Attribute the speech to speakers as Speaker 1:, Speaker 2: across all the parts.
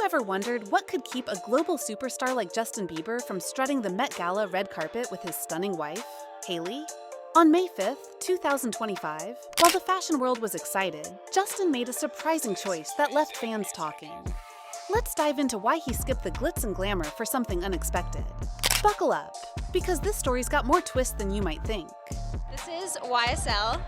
Speaker 1: ever wondered what could keep a global superstar like Justin Bieber from strutting the Met Gala red carpet with his stunning wife, Hailey? On May 5th, 2025, while the fashion world was excited, Justin made a surprising choice that left fans talking. Let's dive into why he skipped the glitz and glamour for something unexpected. Buckle up, because this story's got more twists than you might think.
Speaker 2: This is YSL.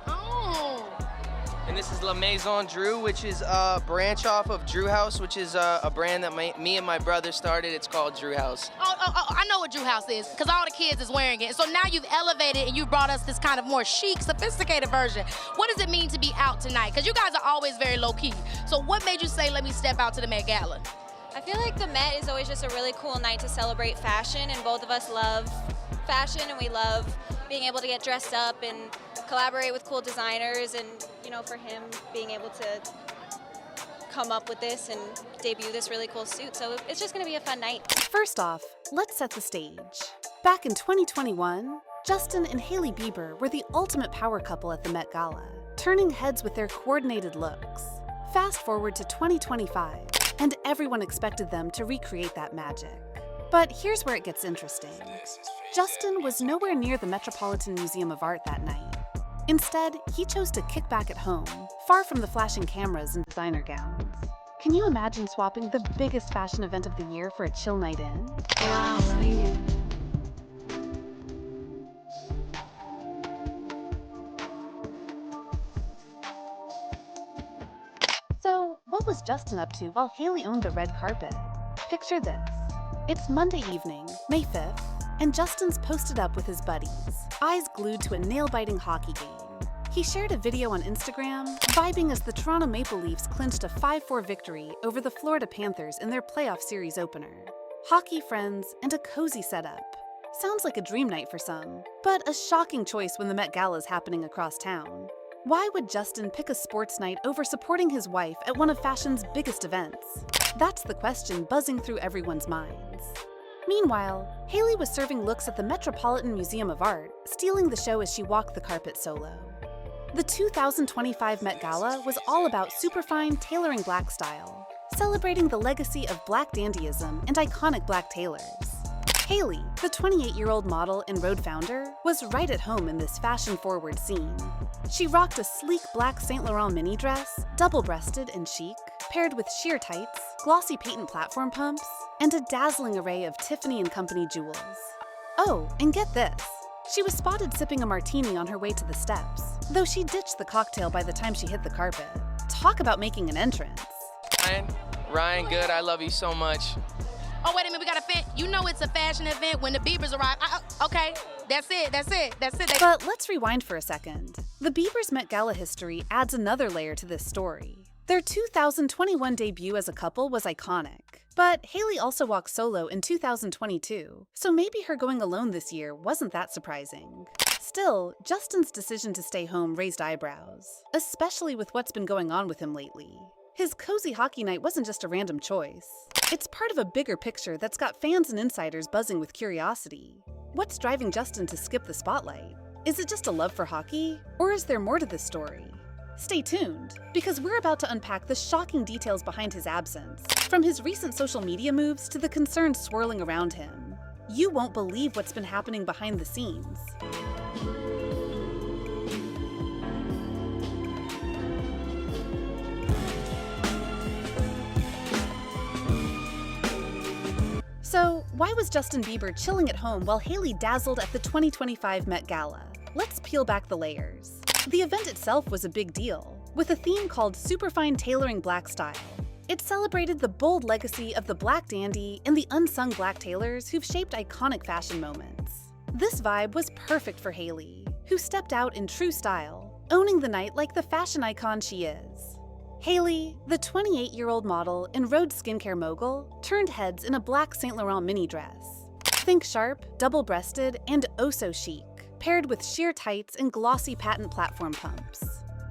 Speaker 3: And this is La Maison Drew, which is a branch off of Drew House, which is a brand that me and my brother started. It's called Drew House.
Speaker 4: I know what Drew House is, because all the kids is wearing it. So now you've elevated and you brought us this kind of more chic, sophisticated version. What does it mean to be out tonight? Because you guys are always very low-key. So what made you say, let me step out to the Met Gala?
Speaker 2: I feel like the Met is always just a really cool night to celebrate fashion, and both of us love fashion, and we love being able to get dressed up and collaborate with cool designers, and for him being able to come up with this and debut this really cool suit. So it's just going to be a fun night.
Speaker 1: First off, let's set the stage. Back in 2021, Justin and Hailey Bieber were the ultimate power couple at the Met Gala, turning heads with their coordinated looks. Fast forward to 2025, and everyone expected them to recreate that magic. But here's where it gets interesting. Justin was nowhere near the Metropolitan Museum of Art that night. Instead, he chose to kick back at home, far from the flashing cameras and designer gowns. Can you imagine swapping the biggest fashion event of the year for a chill night in? So, what was Justin up to while Hailey owned the red carpet? Picture this. It's Monday evening, May 5th, and Justin's posted up with his buddies, eyes glued to a nail-biting hockey game. He shared a video on Instagram, vibing as the Toronto Maple Leafs clinched a 5-4 victory over the Florida Panthers in their playoff series opener. Hockey friends and a cozy setup. Sounds like a dream night for some, but a shocking choice when the Met Gala is happening across town. Why would Justin pick a sports night over supporting his wife at one of fashion's biggest events? That's the question buzzing through everyone's minds. Meanwhile, Hailey was serving looks at the Metropolitan Museum of Art, stealing the show as she walked the carpet solo. The 2025 Met Gala was all about superfine tailoring black style, celebrating the legacy of black dandyism and iconic black tailors. Hailey, the 28-year-old and Rhode founder, was right at home in this fashion-forward scene. She rocked a sleek black Saint Laurent mini dress, double-breasted and chic, paired with sheer tights, glossy patent platform pumps, and a dazzling array of Tiffany & Company jewels. Oh, and get this. She was spotted sipping a martini on her way to the steps, though she ditched the cocktail by the time she hit the carpet. Talk about making an entrance.
Speaker 3: Ryan, good. I love you so much.
Speaker 4: Oh, wait a minute, we got a fit. You know it's a fashion event when the Biebers arrive. Okay, that's it.
Speaker 1: But let's rewind for a second. The Biebers' Met Gala history adds another layer to this story. Their 2021 debut as a couple was iconic. But Hailey also walked solo in 2022, so maybe her going alone this year wasn't that surprising. Still, Justin's decision to stay home raised eyebrows, especially with what's been going on with him lately. His cozy hockey night wasn't just a random choice. It's part of a bigger picture that's got fans and insiders buzzing with curiosity. What's driving Justin to skip the spotlight? Is it just a love for hockey? Or is there more to this story? Stay tuned, because we're about to unpack the shocking details behind his absence, from his recent social media moves to the concerns swirling around him. You won't believe what's been happening behind the scenes. So, why was Justin Bieber chilling at home while Hailey dazzled at the 2025 Met Gala? Let's peel back the layers. The event itself was a big deal, with a theme called Superfine Tailoring Black Style. It celebrated the bold legacy of the black dandy and the unsung black tailors who've shaped iconic fashion moments. This vibe was perfect for Hailey, who stepped out in true style, owning the night like the fashion icon she is. Hailey, the 28-year-old model and Rhode skincare mogul, turned heads in a black Saint Laurent mini dress. Think sharp, double-breasted, and oh so chic, paired with sheer tights and glossy patent platform pumps.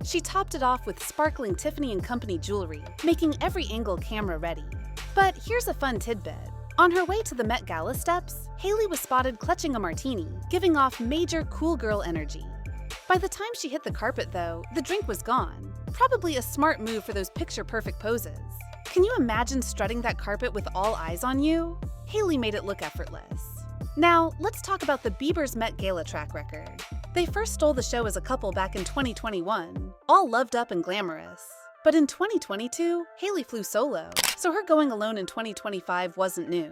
Speaker 1: She topped it off with sparkling Tiffany & Company jewelry, making every angle camera-ready. But here's a fun tidbit. On her way to the Met Gala steps, Hailey was spotted clutching a martini, giving off major cool girl energy. By the time she hit the carpet, though, the drink was gone. Probably a smart move for those picture-perfect poses. Can you imagine strutting that carpet with all eyes on you? Hailey made it look effortless. Now, let's talk about the Bieber's Met Gala track record. They first stole the show as a couple back in 2021, all loved up and glamorous. But in 2022, Hailey flew solo, so her going alone in 2025 wasn't new.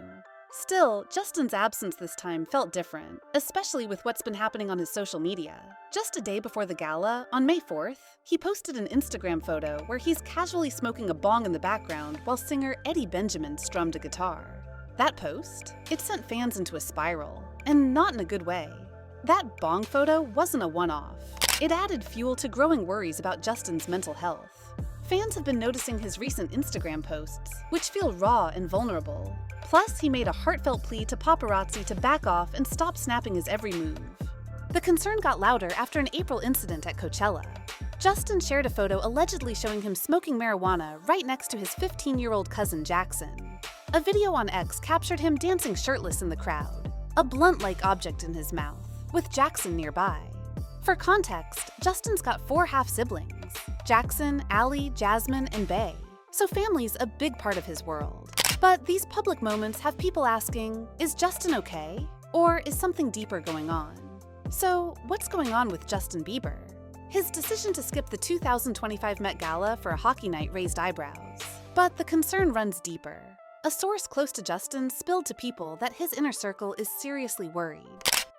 Speaker 1: Still, Justin's absence this time felt different, especially with what's been happening on his social media. Just a day before the gala, on May 4th, he posted an Instagram photo where he's casually smoking a bong in the background while singer Eddie Benjamin strummed a guitar. That post, it sent fans into a spiral, and not in a good way. That bong photo wasn't a one-off. It added fuel to growing worries about Justin's mental health. Fans have been noticing his recent Instagram posts, which feel raw and vulnerable. Plus, he made a heartfelt plea to paparazzi to back off and stop snapping his every move. The concern got louder after an April incident at Coachella. Justin shared a photo allegedly showing him smoking marijuana right next to his 15-year-old cousin Jackson. A video on X captured him dancing shirtless in the crowd, a blunt-like object in his mouth, with Jackson nearby. For context, Justin's got 4 half-siblings: Jackson, Allie, Jasmine, and Bay. So family's a big part of his world. But these public moments have people asking, is Justin okay? Or is something deeper going on? So what's going on with Justin Bieber? His decision to skip the 2025 Met Gala for a hockey night raised eyebrows. But the concern runs deeper. A source close to Justin spilled to people that his inner circle is seriously worried.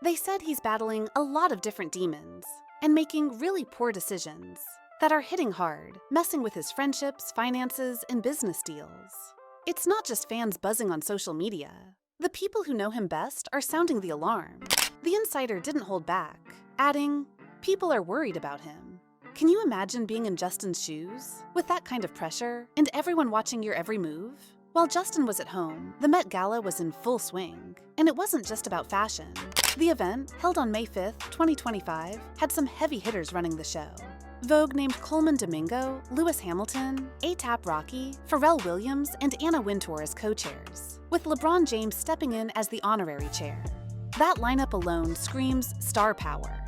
Speaker 1: They said he's battling a lot of different demons and making really poor decisions that are hitting hard, messing with his friendships, finances, and business deals. It's not just fans buzzing on social media. The people who know him best are sounding the alarm. The insider didn't hold back, adding, "People are worried about him." Can you imagine being in Justin's shoes, with that kind of pressure, and everyone watching your every move? While Justin was at home, the Met Gala was in full swing, and it wasn't just about fashion. The event, held on May 5th, 2025, had some heavy hitters running the show. Vogue named Coleman Domingo, Lewis Hamilton, A$AP Rocky, Pharrell Williams, and Anna Wintour as co-chairs, with LeBron James stepping in as the honorary chair. That lineup alone screams star power.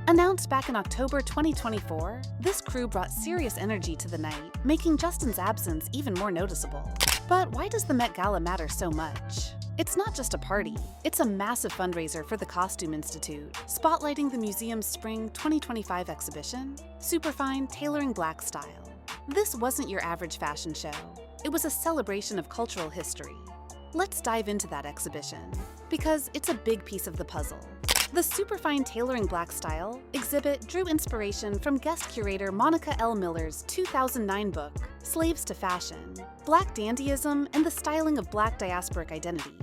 Speaker 1: Announced back in October 2024, this crew brought serious energy to the night, making Justin's absence even more noticeable. But why does the Met Gala matter so much? It's not just a party, it's a massive fundraiser for the Costume Institute, spotlighting the museum's spring 2025 exhibition, Superfine Tailoring Black Style. This wasn't your average fashion show. It was a celebration of cultural history. Let's dive into that exhibition, because it's a big piece of the puzzle. The Superfine Tailoring Black Style exhibit drew inspiration from guest curator Monica L. Miller's 2009 book, Slaves to Fashion, Black Dandyism and the Styling of Black Diasporic Identity.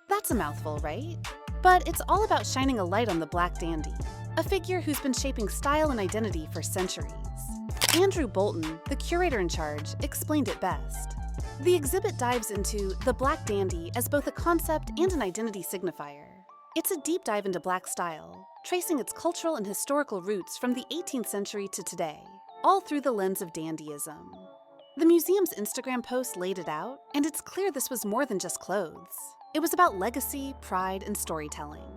Speaker 1: That's a mouthful, right? But it's all about shining a light on the Black dandy, a figure who's been shaping style and identity for centuries. Andrew Bolton, the curator in charge, explained it best. The exhibit dives into the Black dandy as both a concept and an identity signifier. It's a deep dive into Black style, tracing its cultural and historical roots from the 18th century to today, all through the lens of dandyism. The museum's Instagram post laid it out, and it's clear this was more than just clothes. It was about legacy, pride, and storytelling.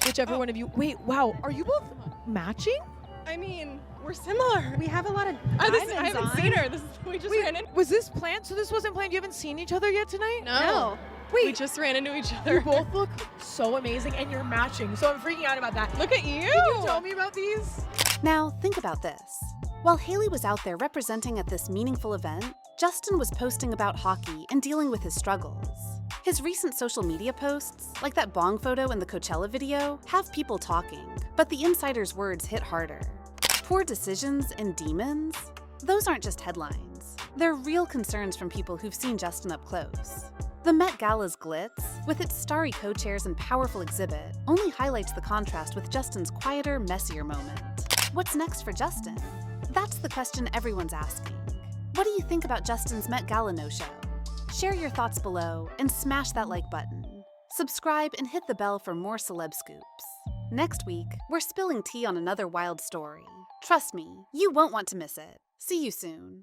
Speaker 5: Whichever one of you. Wait, wow, are you both matching?
Speaker 6: I mean, we're similar.
Speaker 7: We have a lot of
Speaker 6: I
Speaker 7: diamonds
Speaker 6: haven't
Speaker 7: on.
Speaker 6: seen her. We just ran in.
Speaker 5: Was this planned? So this wasn't planned? You haven't seen each other yet tonight?
Speaker 6: No.
Speaker 5: Wait.
Speaker 6: We just ran into each
Speaker 5: You
Speaker 6: other.
Speaker 5: both look so amazing and you're matching. So I'm freaking out about that.
Speaker 6: Look at you.
Speaker 5: Can you tell me about these?
Speaker 1: Now, think about this. While Hailey was out there representing at this meaningful event, Justin was posting about hockey and dealing with his struggles. His recent social media posts, like that bong photo in the Coachella video, have people talking, but the insider's words hit harder. Poor decisions and demons? Those aren't just headlines. They're real concerns from people who've seen Justin up close. The Met Gala's glitz, with its starry co-chairs and powerful exhibit, only highlights the contrast with Justin's quieter, messier moment. What's next for Justin? That's the question everyone's asking. What do you think about Justin's Met Gala no-show? Share your thoughts below and smash that like button. Subscribe and hit the bell for more celeb scoops. Next week, we're spilling tea on another wild story. Trust me, you won't want to miss it. See you soon.